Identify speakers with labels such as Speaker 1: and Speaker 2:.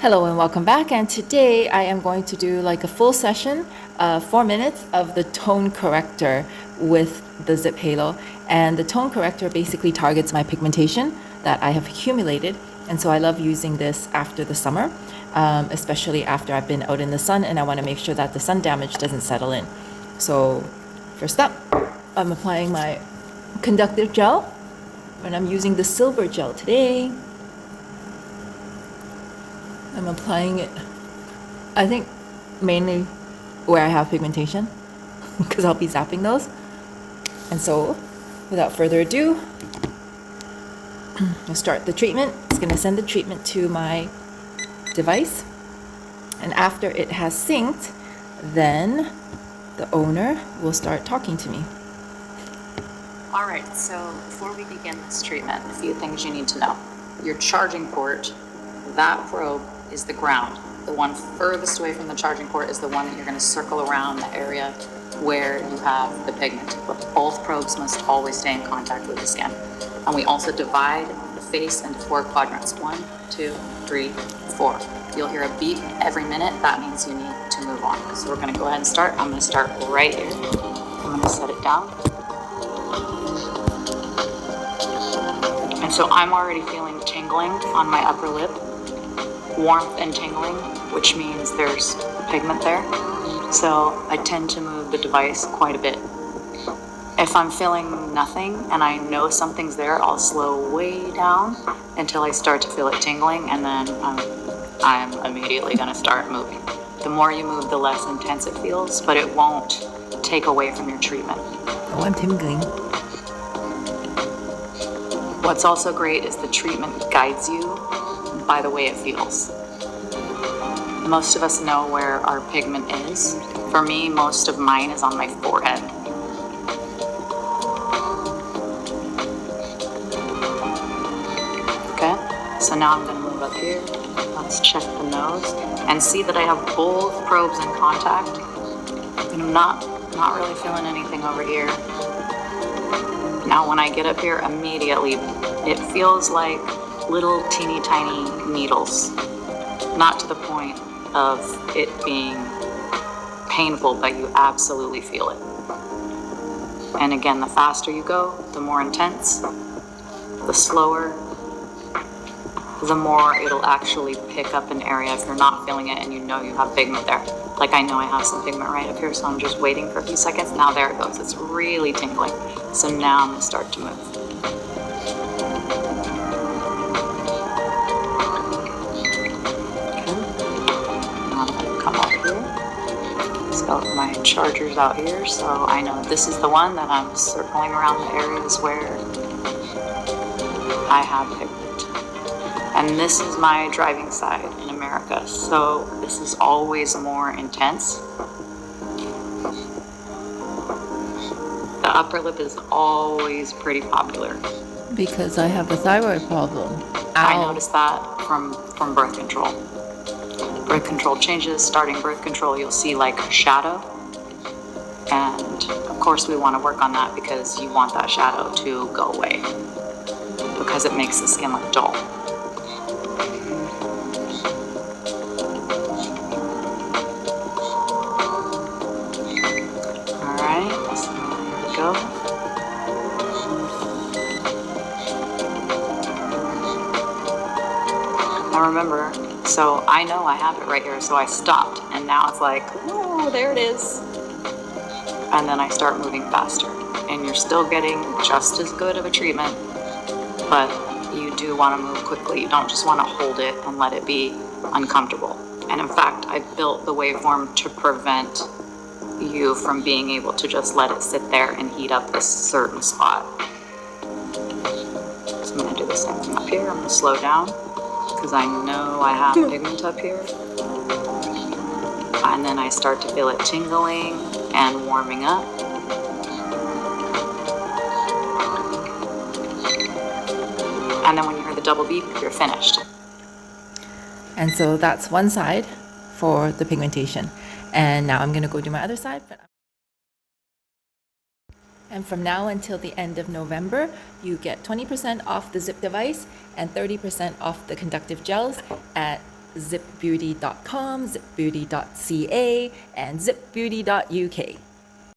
Speaker 1: Hello and welcome back, and today I am going to do like a full session, 4 minutes of the tone corrector with the ZIIP HALO. And the tone corrector basically targets my pigmentation that I have accumulated, and so I love using this after the summer, especially after I've been out in the sun and I want to make sure that the sun damage doesn't settle in. So first up, I'm applying my conductive gel, and I'm using the silver gel today. I'm applying it, I think, mainly where I have pigmentation, because I'll be zapping those. And so, without further ado, I'll start the treatment. It's going to send the treatment to my device. And after it has synced, then the owner will start talking to me.
Speaker 2: All right, so before we begin this treatment, a few things you need to know. Your charging port, that probe, is the ground. The one furthest away from the charging port is the one that you're going to circle around the area where you have the pigment. But both probes must always stay in contact with the skin. And we also divide the face into 4 quadrants. 1, 2, 3, 4. You'll hear a beep every minute. That means you need to move on. So we're going to go ahead and start. I'm going to start right here. I'm going to set it down. And so I'm already feeling tingling on my upper lip. Warmth and tingling, which means there's pigment there. So I tend to move the device quite a bit. If I'm feeling nothing and I know something's there, I'll slow way down until I start to feel it tingling, and then I'm immediately going to start moving. The more you move, the less intense it feels, but it won't take away from your treatment.
Speaker 1: Oh, I'm tingling.
Speaker 2: What's also great is the treatment guides you by the way it feels. Most of us know where our pigment is. For me, most of mine is on my forehead. Okay, so now I'm going to move up here. Let's check the nose and see that I have both probes in contact. And I'm not really feeling anything over here. Now when I get up here, immediately it feels like little teeny tiny needles, not to the point of it being painful, but you absolutely feel it. And again, the faster you go, the more intense, the slower, the more it'll actually pick up an area if you're not feeling it and you know you have pigment there. Like I know I have some pigment right up here, so I'm just waiting for a few seconds. Now there it goes, it's really tingling. So now I'm gonna start to move. My charger's out here, so I know this is the one that I'm circling around the areas where I have pigment. And this is my driving side in America, so this is always more intense. The upper lip is always pretty popular.
Speaker 1: Because I have a thyroid problem. Ow.
Speaker 2: I noticed that from birth control. Birth control changes, starting birth control, you'll see like a shadow. And of course we want to work on that because you want that shadow to go away because it makes the skin look dull. Alright, so here we go. Now remember, so I know I have it right here, so I stopped, and now it's like, oh, there it is. And then I start moving faster. And you're still getting just as good of a treatment, but you do want to move quickly. You don't just want to hold it and let it be uncomfortable. And in fact, I built the waveform to prevent you from being able to just let it sit there and heat up this certain spot. So I'm going to do the same thing up here. I'm going to slow down, because I know I have pigment up here. And then I start to feel it tingling and warming up. And then when you hear the double beep, you're finished.
Speaker 1: And so that's one side for the pigmentation. And now I'm going to go do my other side. And from now until the end of November, you get 20% off the ZIIP device and 30% off the conductive gels at zipbeauty.com, zipbeauty.ca, and zipbeauty.uk.